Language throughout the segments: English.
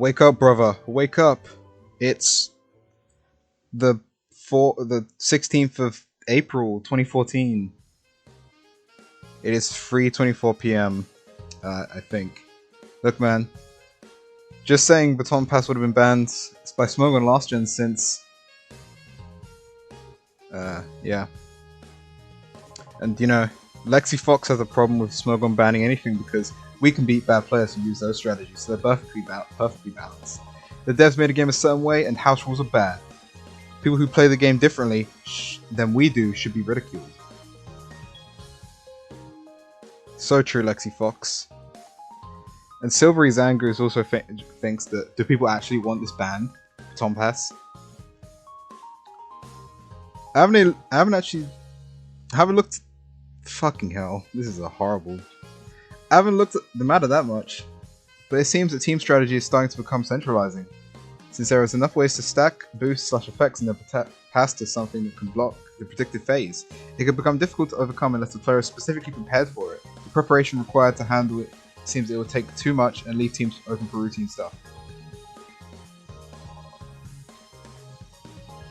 Wake up, brother. Wake up. It's the 16th of April 2014. It is 3:24 p.m. I think. Look, man. Just saying Baton Pass would have been banned by Smeargle and Last Gen since... yeah. And, you know, Lexi Fox has a problem with Smeargle banning anything because we can beat bad players who use those strategies, so they're perfectly balanced. The devs made a game a certain way, and house rules are bad. People who play the game differently than we do should be ridiculed. So true, Lexi Fox. And Silvery's Anger also thinks that, do people actually want this ban? Baton Pass? I haven't looked... Fucking hell, this is a horrible... I haven't looked at the matter that much, but it seems that team strategy is starting to become centralizing. Since there is enough ways to stack, boost, / effects and then pass to something that can block the predicted phase, it can become difficult to overcome unless the player is specifically prepared for it. The preparation required to handle it seems it will take too much and leave teams open for routine stuff.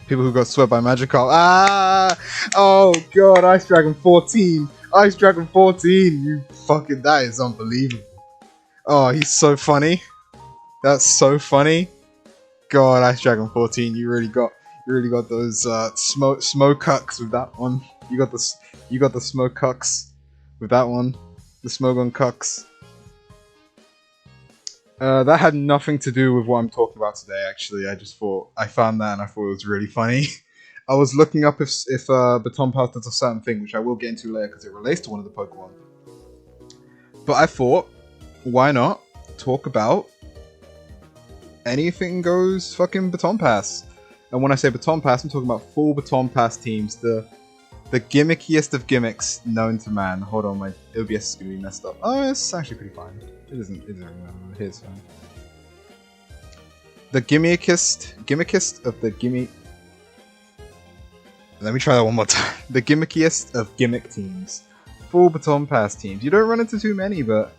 People who got swept by Magikarp. Ah! Oh god, Ice Dragon 14! Ice Dragon 14! You fucking... That is unbelievable. Oh, he's so funny. That's so funny. God, Ice Dragon 14, you really got those smoke cucks with that one. You got the smoke cucks with that one. The Smogon cucks. That had nothing to do with what I'm talking about today, actually. I found that and I thought it was really funny. I was looking up if Baton Pass does a certain thing, which I will get into later because it relates to one of the Pokemon. But I thought, why not talk about anything goes fucking Baton Pass. And when I say Baton Pass, I'm talking about full Baton Pass teams, the gimmickiest of gimmicks known to man. Hold on, my OBS is gonna be messed up. Oh, it's actually pretty fine. It isn't really. Here's fine. The gimmickest of the gimmick. Let me try that one more time. The gimmickiest of gimmick teams. Full Baton Pass teams. You don't run into too many, but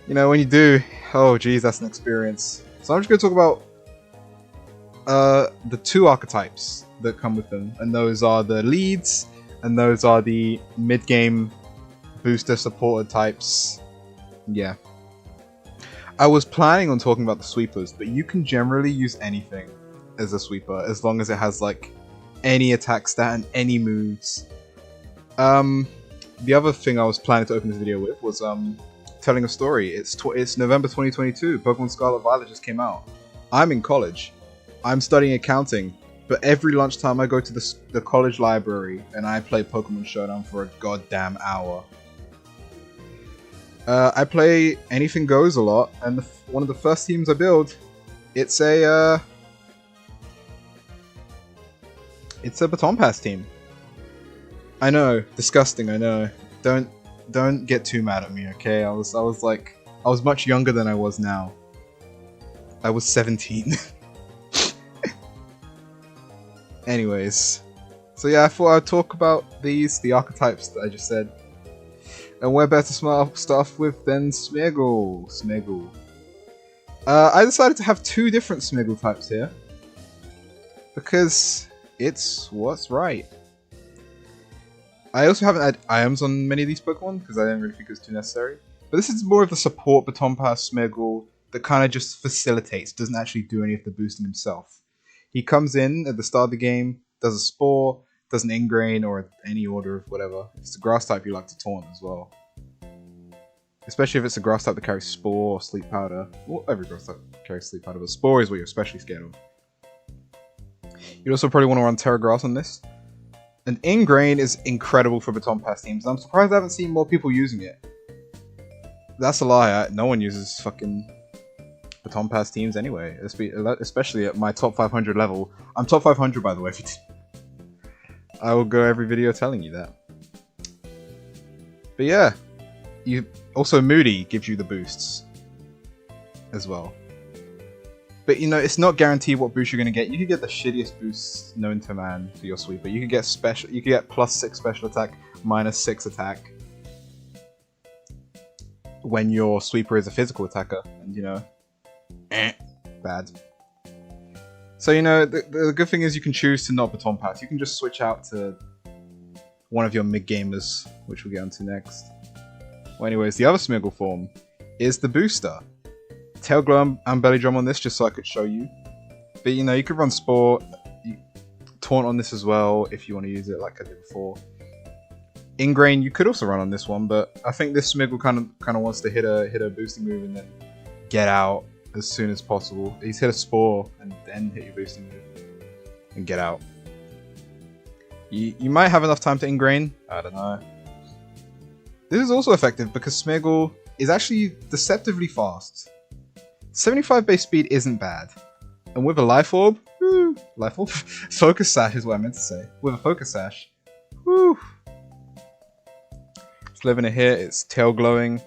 you know, when you do, oh geez, that's an experience. So I'm just going to talk about the two archetypes that come with them, and those are the leads, and those are the mid-game booster supported types. Yeah. I was planning on talking about the sweepers, but you can generally use anything as a sweeper, as long as it has like any attack stat and any moves. The other thing I was planning to open this video with was telling a story. It's November 2022. Pokemon Scarlet Violet just came out. I'm in college. I'm studying accounting, but every lunchtime I go to the college library and I play Pokemon Showdown for a goddamn hour. I play Anything Goes a lot, and one of the first teams I build, it's a Baton Pass team. I know, disgusting. I know. Don't get too mad at me, okay? I was much younger than I was now. I was 17. Anyways, so yeah, I thought I'd talk about the archetypes that I just said. And where better to start off with than Smeargle. I decided to have two different Smeargle types here, because it's what's right. I also haven't had items on many of these Pokemon, because I didn't really think it was too necessary. But this is more of the support Baton Pass Smeargle that kind of just facilitates, doesn't actually do any of the boosting himself. He comes in at the start of the game, does a Spore, does an Ingrain, or any order of whatever. If it's a Grass type, you like to Taunt as well. Especially if it's a Grass type that carries Spore or Sleep Powder. Well, every Grass type carries Sleep Powder, but Spore is what you're especially scared of. You'd also probably want to run Terra Grass on this. And Ingrain is incredible for Baton Pass teams, and I'm surprised I haven't seen more people using it. That's a lie, no one uses fucking Baton Pass teams anyway, especially at my top 500 level. I'm top 500 by the way. I will go every video telling you that. But yeah, also Moody gives you the boosts as well. But you know, it's not guaranteed what boost you're gonna get. You could get the shittiest boosts known to man for your sweeper. You could get +6 special attack, -6 attack when your sweeper is a physical attacker, and you know, Bad. So, you know, the good thing is you can choose to not Baton Pass. You can just switch out to one of your mid-gamers, which we'll get onto next. Well, anyways, the other Smeargle form is the booster. Tail Glow and Belly Drum on this, just so I could show you. But, you know, you could run Sport, Taunt on this as well, if you want to use it like I did before. Ingrain, you could also run on this one, but I think this Smeargle kind of wants to hit a boosting move and then get out as soon as possible. He's hit a Spore and then hit your boosting move and get out. You might have enough time to Ingrain, I don't know. This is also effective because Smeargle is actually deceptively fast. 75 base speed isn't bad. And with a Life Orb, Life Orb? Focus Sash is what I meant to say. With a Focus Sash, woo! It's living a hit, it's tail glowing.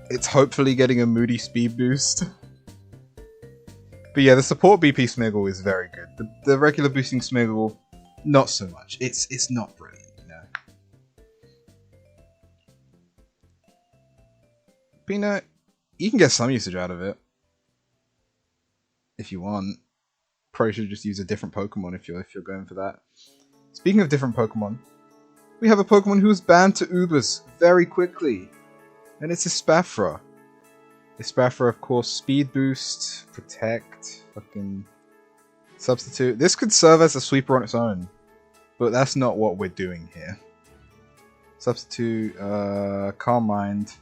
It's hopefully getting a moody speed boost. But yeah, the support BP Smeargle is very good. The regular boosting Smeargle, not so much. It's not brilliant, you know. But you know, you can get some usage out of it. If you want. Probably should just use a different Pokemon if you're going for that. Speaking of different Pokemon, we have a Pokemon who's banned to Ubers very quickly. And it's Espathra. Espathra, of course, Speed Boost, Protect, fucking Substitute. This could serve as a sweeper on its own. But that's not what we're doing here. Substitute, Calm Mind.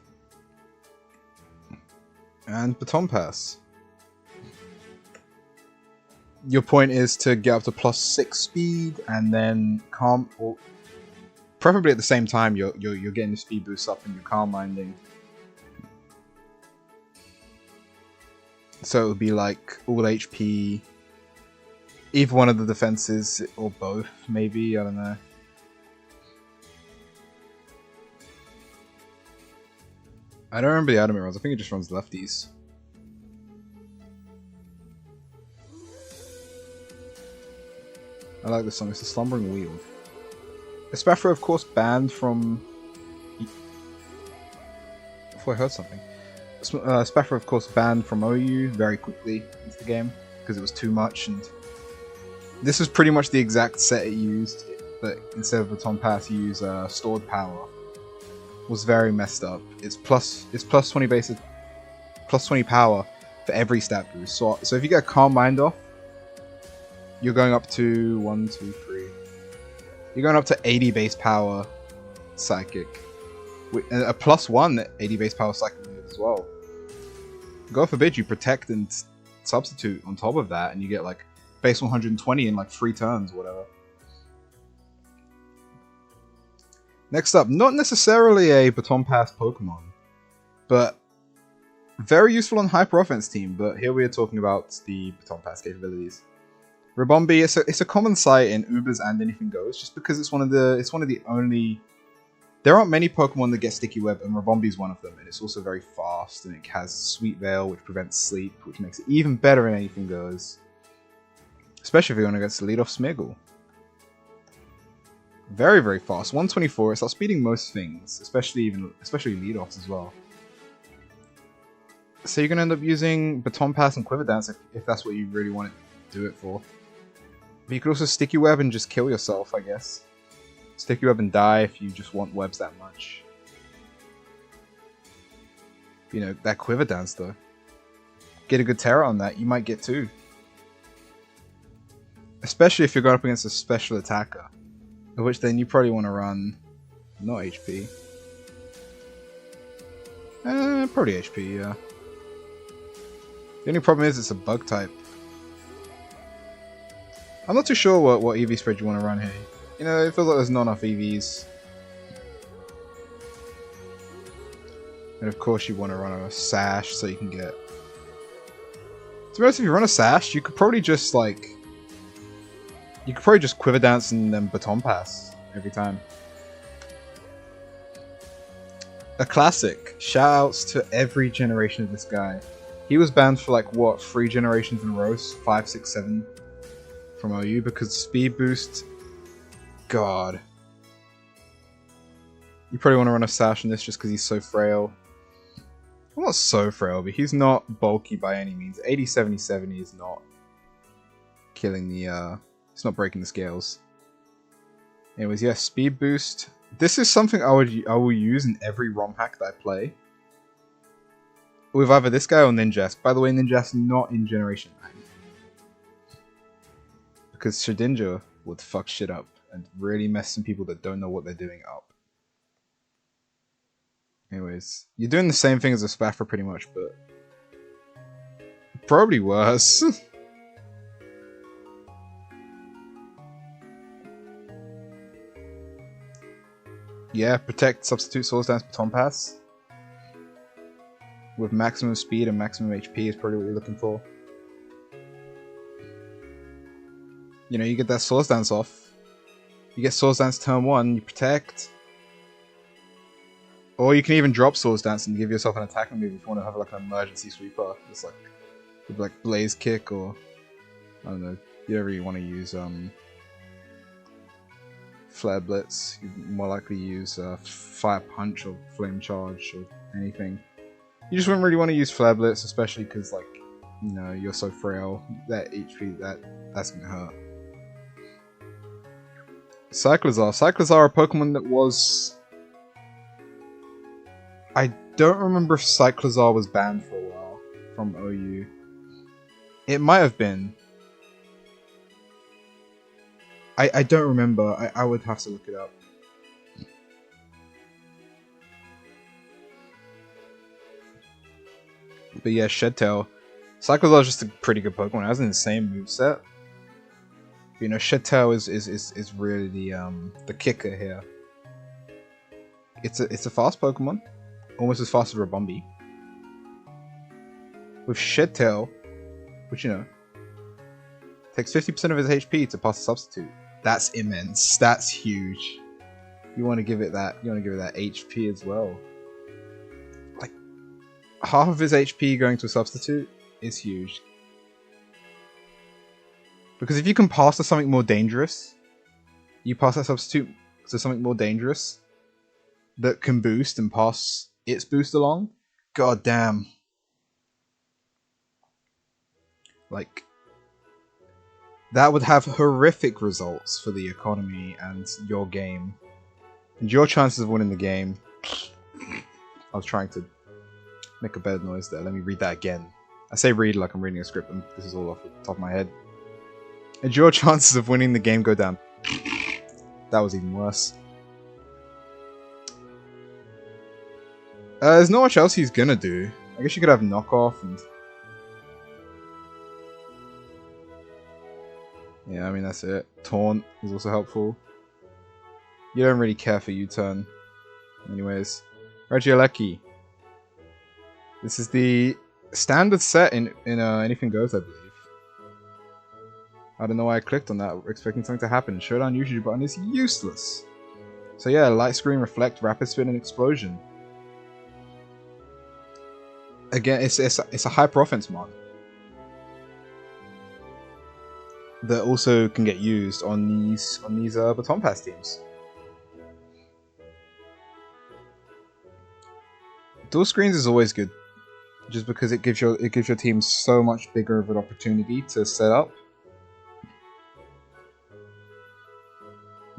And Baton Pass. Your point is to get up to +6 speed and then calm, or preferably at the same time you're getting the speed boost up and you're calm minding. So it would be like all HP, either one of the defenses or both, maybe, I don't know. I don't remember the item it runs, I think it just runs lefties. I like this song, it's the Slumbering Wheel. Espathra, of course, banned from... Before I heard something. Espathra, of course, banned from OU very quickly into the game, because it was too much, and... This was pretty much the exact set it used, but instead of Baton Pass, you use Stored Power. It was very messed up. It's plus 20 basic, plus 20 power for every stat boost. So if you get a Calm Mind off, you're going up to 1, 2, 3. You're going up to 80 base power Psychic. And a +1 80 base power Psychic as well. God forbid you Protect and Substitute on top of that, and you get like base 120 in like 3 turns, whatever. Next up, not necessarily a Baton Pass Pokemon, but very useful on Hyper Offense team, but here we are talking about the Baton Pass capabilities. Ribombee, it's a common sight in Ubers and Anything Goes, just because it's one of the only... There aren't many Pokemon that get Sticky Web, and Ribombee's one of them, and it's also very fast, and it has Sweet Veil, which prevents sleep, which makes it even better in Anything Goes. Especially if you're going against the lead-off Smeargle. Very, very fast. 124, it's outspeeding most things, especially lead-offs as well. So you're going to end up using Baton Pass and Quiver Dance if that's what you really want to do it for. But you could also Sticky Web and just kill yourself, I guess. Sticky Web and die if you just want webs that much. You know, that Quiver Dance though. Get a good Terra on that, you might get 2. Especially if you're going up against a special attacker. Of which then you probably want to run... not HP. Probably HP, yeah. The only problem is it's a bug type. I'm not too sure what EV spread you want to run here. You know, it feels like there's not enough EVs. And of course you want to run a Sash so you can get... To be honest, if you run a Sash, you could probably just like... You could probably just Quiver Dance and then Baton Pass every time. A classic. Shoutouts to every generation of this guy. He was banned for like, what, 3 generations in a row? 5, 6, 7 from OU because Speed Boost... God. You probably want to run a Sash on this just because he's so frail. I'm not so frail, but he's not bulky by any means. 80, 70, 70 is not killing the, it's not breaking the scales. Anyways, yeah, speed boost. This is something I will use in every ROM hack that I play. With either this guy or Ninjask. By the way, Ninjask not in Generation 9. Because Shedinja would fuck shit up and really mess some people that don't know what they're doing up. Anyways, you're doing the same thing as Espathra pretty much, but probably worse. Yeah, protect, substitute, Swords Dance, Baton Pass. With maximum speed and maximum HP is probably what you're looking for. You know, you get that Swords Dance off. You get Swords Dance turn 1, you protect. Or you can even drop Swords Dance and give yourself an attacking move if you want to have like an emergency sweeper. It's like, with like Blaze Kick or, I don't know, you don't really want to use Flare Blitz. You'd more likely use Fire Punch or Flame Charge or anything. You just wouldn't really want to use Flare Blitz, especially because, like, you know, you're so frail. That HP, that's gonna hurt. Cyclizar. Cyclizar, a Pokemon that was... I don't remember if Cyclizar was banned for a while from OU. It might have been. I don't remember. I would have to look it up. But yeah, Shedtail. Cyclizar is just a pretty good Pokemon. It has an insane moveset. You know, Shedtail is really the kicker here. It's a fast Pokemon, almost as fast as Rabumbi. With Shedtail, which, you know, takes 50% of his HP to pass a substitute. That's immense. That's huge. You want to give it that. You want to give it that HP as well. Like, half of his HP going to a substitute is huge. Because if you can pass to something more dangerous, you pass that substitute to something more dangerous that can boost and pass its boost along. God damn. Like, that would have horrific results for the economy and your game. And your chances of winning the game... I was trying to make a better noise there. Let me read that again. I say read like I'm reading a script, and this is all off the top of my head. And your chances of winning the game go down. That was even worse. There's not much else he's gonna do. I guess you could have knockoff and... Yeah, I mean, that's it. Taunt is also helpful. You don't really care for U-turn. Anyways. Regieleki. This is the standard set in Anything Goes, I believe. I don't know why I clicked on that, expecting something to happen. Showdown usage button is useless. So yeah, Light Screen, Reflect, Rapid Spin, and Explosion. Again, it's a hyper offense mod that also can get used on these Baton Pass teams. Dual screens is always good, just because it gives your team so much bigger of an opportunity to set up.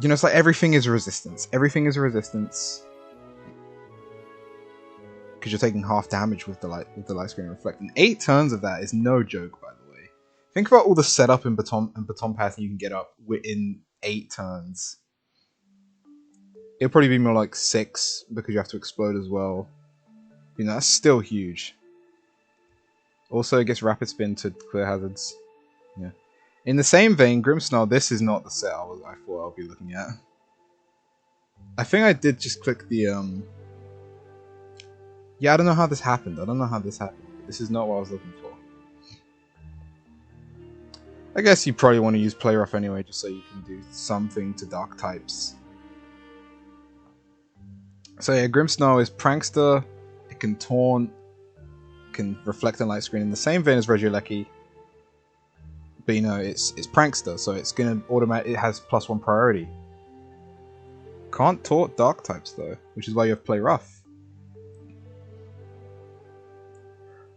You know, it's like everything is resistance. Everything is a resistance. Because you're taking half damage with the light screen reflect. And 8 turns of that is no joke, by the way. Think about all the setup in Baton Pass you can get up within 8 turns. It'll probably be more like 6 because you have to explode as well. You know, that's still huge. Also, it gets rapid spin to clear hazards. Yeah. In the same vein, Grimmsnarl, this is not the set I thought I'll be looking at. I think I did just click the, Yeah, I don't know how this happened. This is not what I was looking for. I guess you probably want to use Play Rough anyway, just so you can do something to Dark types. So yeah, Grimmsnarl is Prankster. It can Taunt. It can Reflect and Light Screen in the same vein as Regieleki. But you know, it's Prankster, so it's gonna it has +1 priority. Can't taunt Dark types though, which is why you have Play Rough.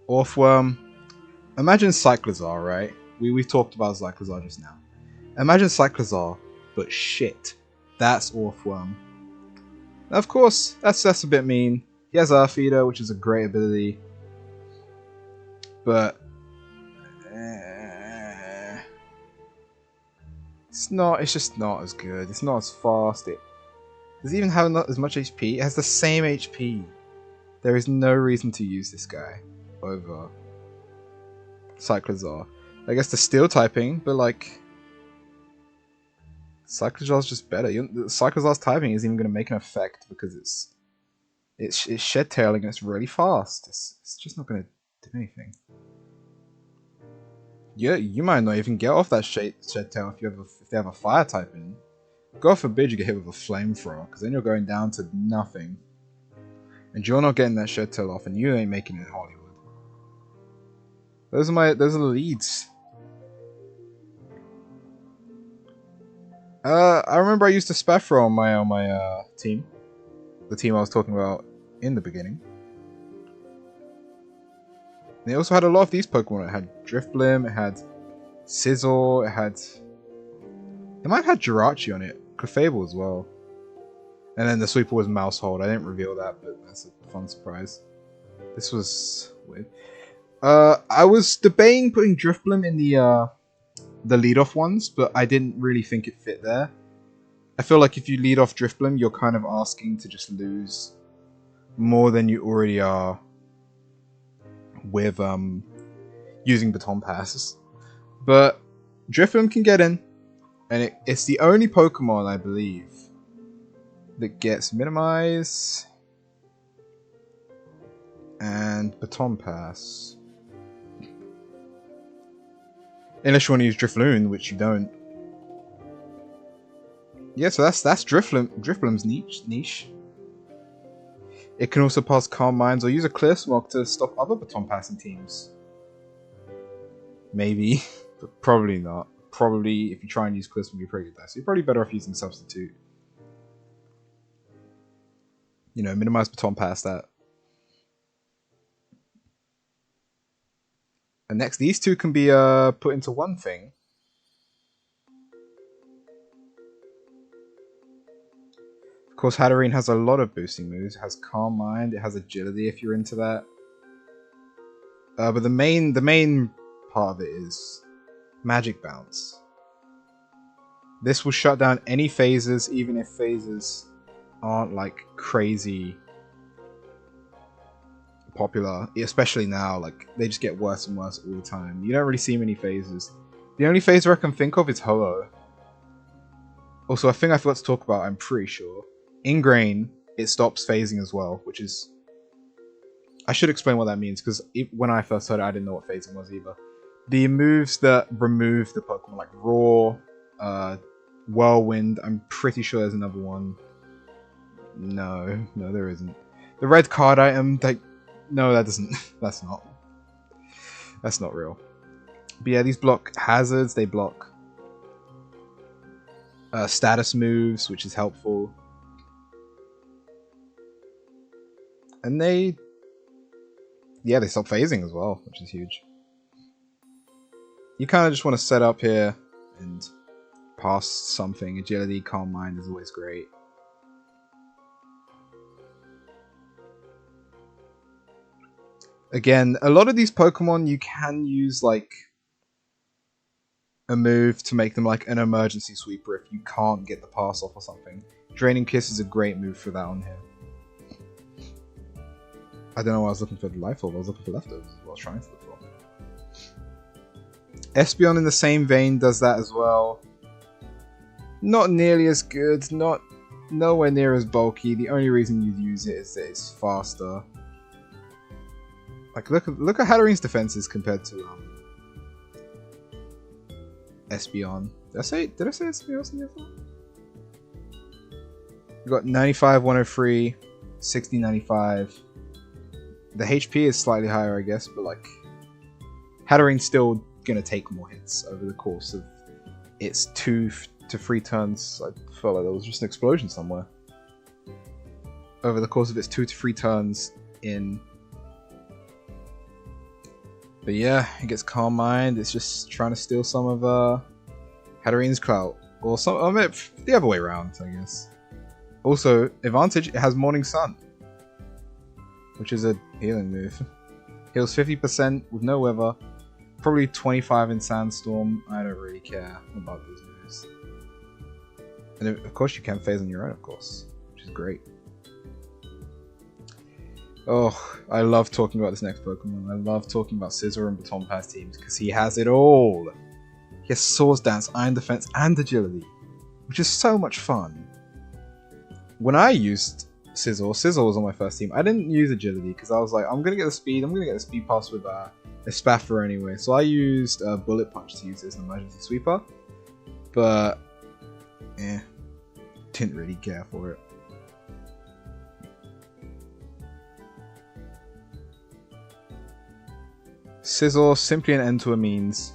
Orthworm. Imagine Cyclozar, right? We've talked about Cyclozar just now. Imagine Cyclozar, but shit. That's Orthworm. Now, of course, that's a bit mean. He has Earth Eater, which is a great ability. But it's just not as good. It's not as fast. Does it even have as much HP? It has the same HP. There is no reason to use this guy over Cyclozar. I guess the steel typing, but like Cyclozar's just better. Cyclozar's typing isn't even going to make an effect because it's shed tailing and it's really fast. It's just not going to do anything. Yeah, you might not even get off that shed tail if they have a fire type in. God forbid you get hit with a flamethrower, because then you're going down to nothing. And you're not getting that shed tail off, and you ain't making it in Hollywood. Those are the leads. I remember I used Espathra on my team. The team I was talking about in the beginning. They also had a lot of these Pokemon. It had Drifblim, it had Sizzle, it might have had Jirachi on it. Clefable as well. And then the sweeper was Mousehold. I didn't reveal that, but that's a fun surprise. This was weird. I was debating putting Drifblim in the lead-off ones, but I didn't really think it fit there. I feel like if you lead off Drifblim, you're kind of asking to just lose more than you already are with using Baton Passes. But Drifblim can get in, and it's the only Pokemon, I believe, that gets Minimize and Baton Pass. Unless you want to use Drifloon, which you don't. Yeah, so that's Drifblim's niche. It can also pass Calm Minds or use a Clear Smog to stop other Baton Passing teams. Maybe, but probably not. Probably, if you try and use Clear Smog, you're pretty good there. So you're probably better off using Substitute. You know, minimize Baton Pass that. And next, these two can be put into one thing. Of course, Hatterene has a lot of boosting moves. It has Calm Mind. It has Agility if you're into that. But the main part of it is Magic Bounce. This will shut down any phases, even if phases aren't like crazy popular, especially now. Like, they just get worse and worse all the time. You don't really see many phases. The only phaser I can think of is Ho-Oh. Also, a thing I forgot to talk about, I'm pretty sure. Ingrain, it stops phasing as well, which is... I should explain what that means, because when I first heard it, I didn't know what phasing was either. The moves that remove the Pokemon, like Roar, Whirlwind, I'm pretty sure there's another one. No, there isn't. The red card item, no, that doesn't. That's not real. But yeah, these block hazards. They block status moves, which is helpful. And they stop phasing as well, which is huge. You kind of just want to set up here and pass something. Agility, Calm Mind is always great. Again, a lot of these Pokemon you can use like a move to make them like an emergency sweeper if you can't get the pass off or something. Draining Kiss is a great move for that on here. I don't know why I was looking for the Life Orb, I was looking for Leftovers is what I was trying to look for. Espeon in the same vein does that as well. Not nearly as good, nowhere near as bulky. The only reason you'd use it is that it's faster. Like, look at Hatterene's defenses compared to Espeon. Did I say Espeon in the other? We got 95, 103, 60, 95. The HP is slightly higher, I guess, but like Hatterene's still gonna take more hits over the course of its 2 to 3 turns. I felt like there was just an explosion somewhere. Over the course of its 2 to 3 turns in But yeah, it gets Calm Mind. It's just trying to steal some of Hatterine's clout. Or some the other way around, I guess. Also, advantage, it has Morning Sun. Which is a healing move. Heals 50% with no weather. Probably 25 in Sandstorm. I don't really care about these moves. And of course you can phase on your own, of course. Which is great. Oh, I love talking about this next Pokemon. I love talking about Scizor and Baton Pass teams because he has it all. He has Swords Dance, Iron Defense, and Agility, which is so much fun. When I used Scizor was on my first team. I didn't use Agility because I was like, I'm gonna get the speed. I'm gonna get the speed pass with Espathra anyway. So I used Bullet Punch to use as an emergency sweeper, but didn't really care for it. Scizor, simply an end to a means.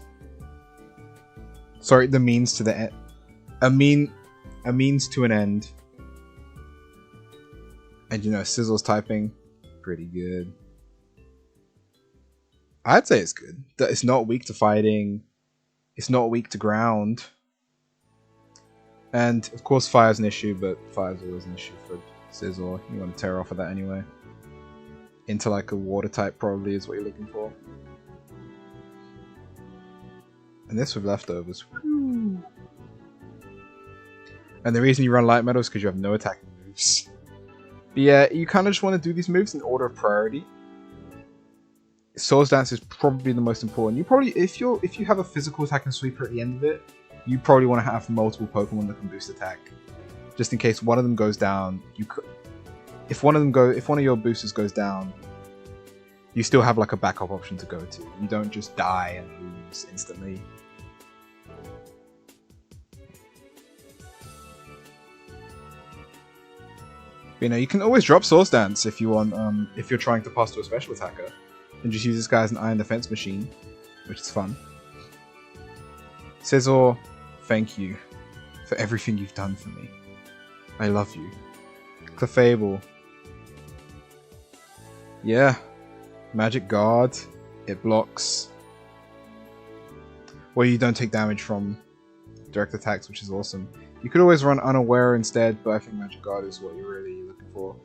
Sorry, the means to the end. A means to an end. And you know, Scizor's typing, pretty good. I'd say it's good. It's not weak to fighting. It's not weak to ground. And of course fire's an issue, but fire's always an issue for Scizor. You want to tear off of that anyway. Into like a water type probably is what you're looking for. And this with leftovers. Woo. And the reason you run light metal is because you have no attacking moves. But yeah, you kind of just want to do these moves in order of priority. Swords Dance is probably the most important. You probably, if you have a physical attack and sweeper at the end of it, you probably want to have multiple Pokemon that can boost attack, just in case one of them goes down. You could, if one of your boosters goes down, you still have like a backup option to go to. You don't just die and lose instantly. You know, you can always drop Swords Dance if you want, if you're trying to pass to a special attacker, and just use this guy as an Iron Defense machine, which is fun. Scizor, thank you for everything you've done for me. I love you. Clefable. Yeah. Magic Guard. It blocks. Well, you don't take damage from direct attacks, which is awesome. You could always run Unaware instead, but I think Magic Guard is what you're really looking for.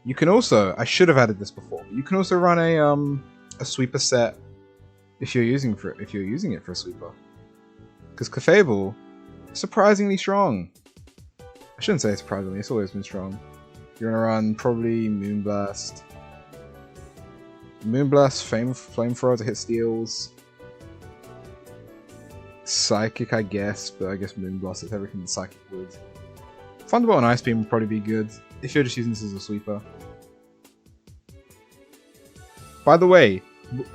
You can also, I should have added this before, but you can also run a sweeper set if you're using it for a sweeper. Because Clefable is surprisingly strong. I shouldn't say surprisingly, it's always been strong. You're gonna run probably Moonblast. Flamethrower to hit steals. Psychic, I guess, but I guess Moonblast is everything that Psychic would. Thunderbolt and Ice Beam would probably be good if you're just using this as a sweeper. By the way,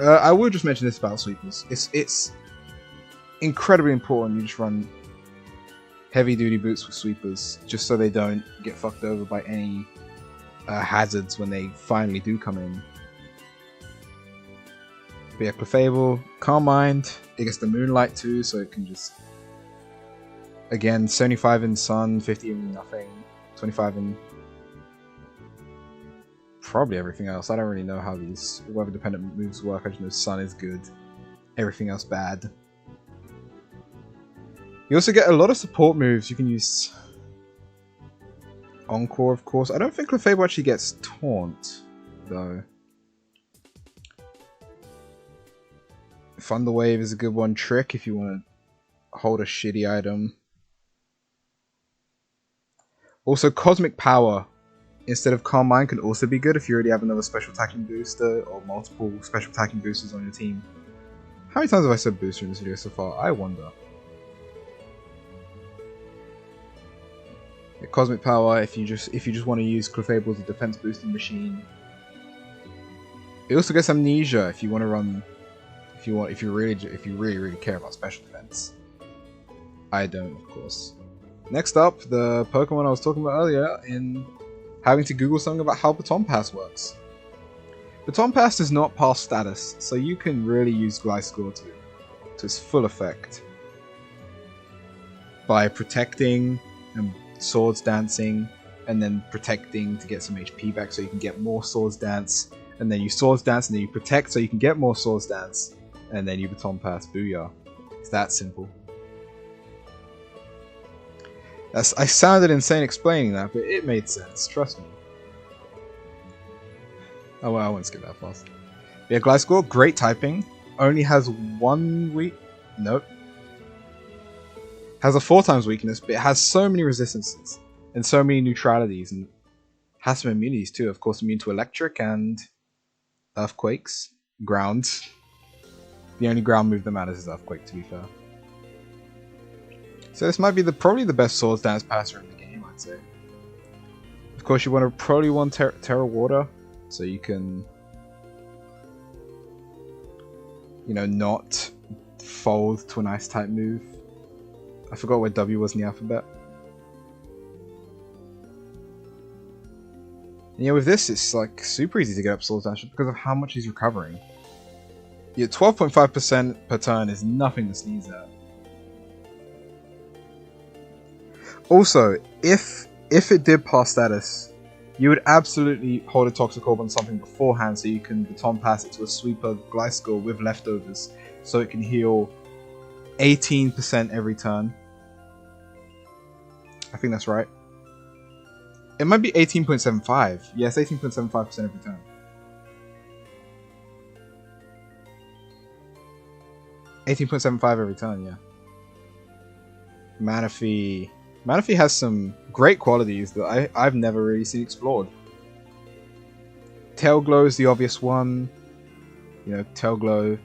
I will just mention this about sweepers. It's incredibly important you just run heavy duty boots with sweepers, just so they don't get fucked over by any hazards when they finally do come in. But yeah, Clefable, Calm Mind, it gets the Moonlight too, so it can just... Again, 75 in Sun, 50 in nothing, 25 in... probably everything else. I don't really know how these weather dependent moves work, I just know Sun is good, everything else bad. You also get a lot of support moves. You can use Encore, of course. I don't think Clefable actually gets Taunt, though. Thunder Wave is a good one. Trick if you want to hold a shitty item. Also, Cosmic Power instead of Calm Mind can also be good if you already have another special attacking booster or multiple special attacking boosters on your team. How many times have I said booster in this video so far? I wonder. Yeah, Cosmic Power if you just want to use Clefable as a defense boosting machine. It also gets Amnesia if you want to run. If you really care about special defense. I don't, of course. Next up, the Pokemon I was talking about earlier in having to Google something about how Baton Pass works. Baton Pass does not pass status, so you can really use Gliscor to its full effect by protecting and Swords Dancing, and then protecting to get some HP back so you can get more Swords Dance, and then you Swords Dance and then you protect so you can get more Swords Dance. and then you Baton Pass. Booyah. It's that simple. I sounded insane explaining that, but it made sense. Trust me. Oh well, I won't skip that fast. Yeah, Gliscor, great typing. Only has 1 weak. Nope. Has a 4 times weakness, but it has so many resistances and so many neutralities, and has some immunities too. Of course, immune to electric and earthquakes, ground. The only ground move that matters is earthquake, to be fair. So this might be probably the best Swords Dance passer in the game, I'd say. Of course, you want to probably want Terra Water, so you can, you know, not fold to an Ice type move. I forgot where W was in the alphabet. And yeah, with this, it's like super easy to get up Swords Dance because of how much he's recovering. Yeah, 12.5% per turn is nothing to sneeze at. Also, if it did pass status, you would absolutely hold a Toxic Orb on something beforehand so you can Baton Pass it to a Sweeper Gliscor with leftovers so it can heal 18% every turn. I think that's right. It might be 18.75. Yes, 18.75% every turn. Every turn, yeah. Manaphy has some great qualities that I've never really seen explored. Tail Glow is the obvious one. You know, Tail Glow.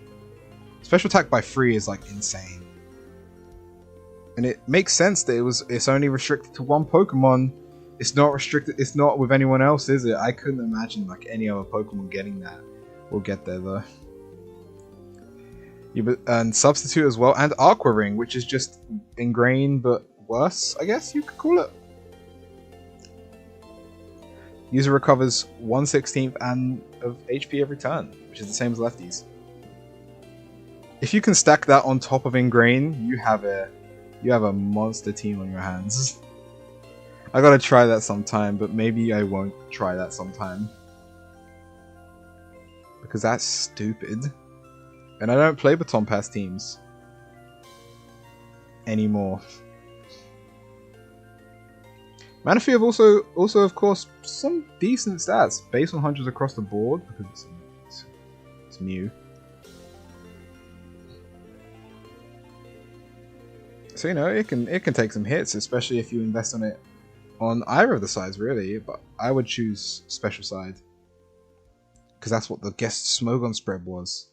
Special attack by 3 is like insane. And it makes sense that it's only restricted to one Pokemon. It's not restricted, it's not with anyone else, is it? I couldn't imagine like any other Pokemon getting that. We'll get there though. And Substitute as well, and Aqua Ring, which is just Ingrain but worse, I guess you could call it. User recovers 1/16 of HP every turn, which is the same as lefties. If you can stack that on top of Ingrain, you have a monster team on your hands. I gotta try that sometime, but maybe I won't try that sometime. Because that's stupid. And I don't play Baton Pass teams anymore. Manaphy have also of course some decent stats based on hundreds across the board because it's Mew. So you know it can take some hits, especially if you invest on it on either of the sides really. But I would choose Special Side because that's what the guest Smogon spread was.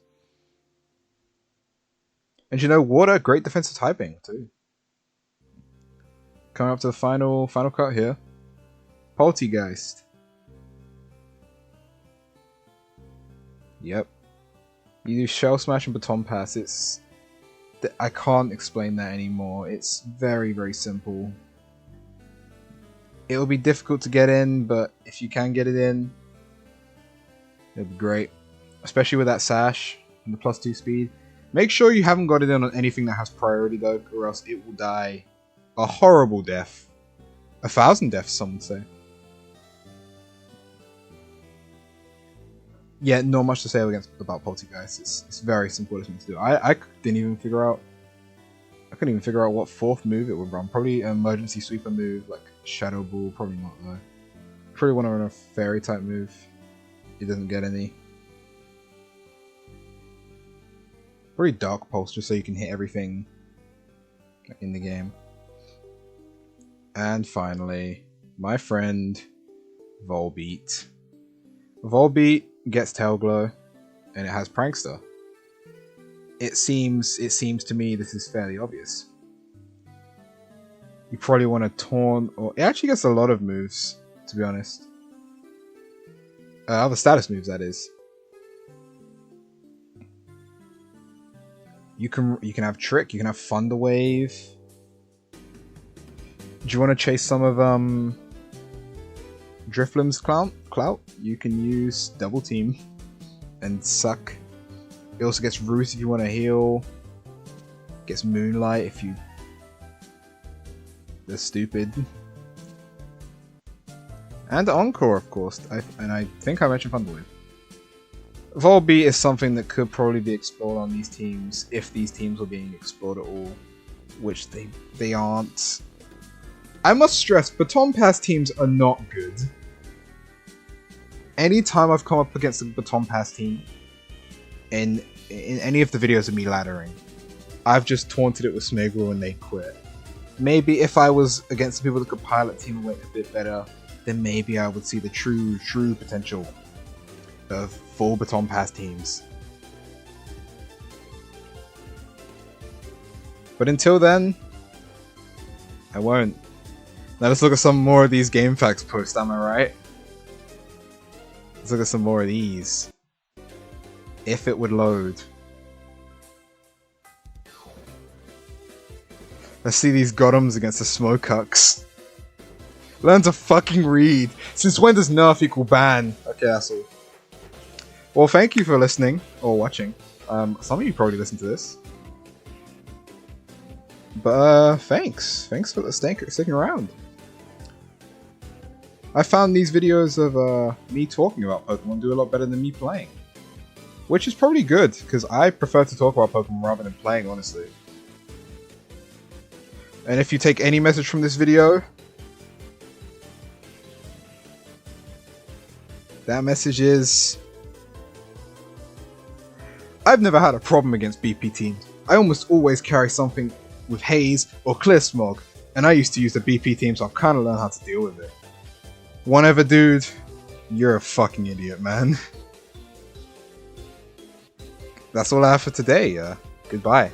And you know, Water, great defensive typing too. Coming up to the final cut here. Poltegeist. Yep. You do Shell Smash and Baton Pass. I can't explain that anymore. It's very, very simple. It'll be difficult to get in, but if you can get it in, it'll be great. Especially with that Sash and the +2 speed. Make sure you haven't got it in on anything that has priority though, or else it will die a horrible death. 1,000 deaths, some would say. Yeah, not much to say about Poltegeist. It's very simple to do. I couldn't even figure out what 4th move it would run. Probably an emergency sweeper move like Shadow Ball. Probably not though. Probably want to run a Fairy type move. It doesn't get any. Probably Dark Pulse just so you can hit everything in the game. And finally, my friend Volbeat. Volbeat gets Tail Glow, and it has Prankster. It seems to me this is fairly obvious. You probably want to Taunt, or it actually gets a lot of moves, to be honest. Other status moves, that is. You can have Trick, you can have Thunder Wave. Do you want to chase some of Drifloom's clout? You can use Double Team and suck. It also gets Roost if you want to heal. Gets Moonlight if you... They're stupid. And Encore, of course. And I think I mentioned Thunder Wave. Volbeat is something that could probably be explored on these teams if these teams were being explored at all, which they aren't. I must stress, Baton Pass teams are not good. Anytime I've come up against a Baton Pass team, in any of the videos of me laddering, I've just taunted it with Smeargle and they quit. Maybe if I was against the people that could pilot team and went a bit better, then maybe I would see the true potential of full Baton Pass teams. But until then, I won't. Now let's look at some more of these game facts posts, am I right? Let's look at some more of these. If it would load. Let's see these Gotems against the Smokehucks. Learn to fucking read. Since when does nerf equal ban? Okay, asshole. Well, thank you for listening or watching. Some of you probably listen to this. But thanks. Thanks for sticking around. I found these videos of me talking about Pokemon do a lot better than me playing. Which is probably good, because I prefer to talk about Pokemon rather than playing, honestly. And if you take any message from this video, that message is... I've never had a problem against BP teams. I almost always carry something with Haze or Clear Smog, and I used to use the BP team, so I've kind of learned how to deal with it. Whatever, dude, you're a fucking idiot, man. That's all I have for today. Goodbye.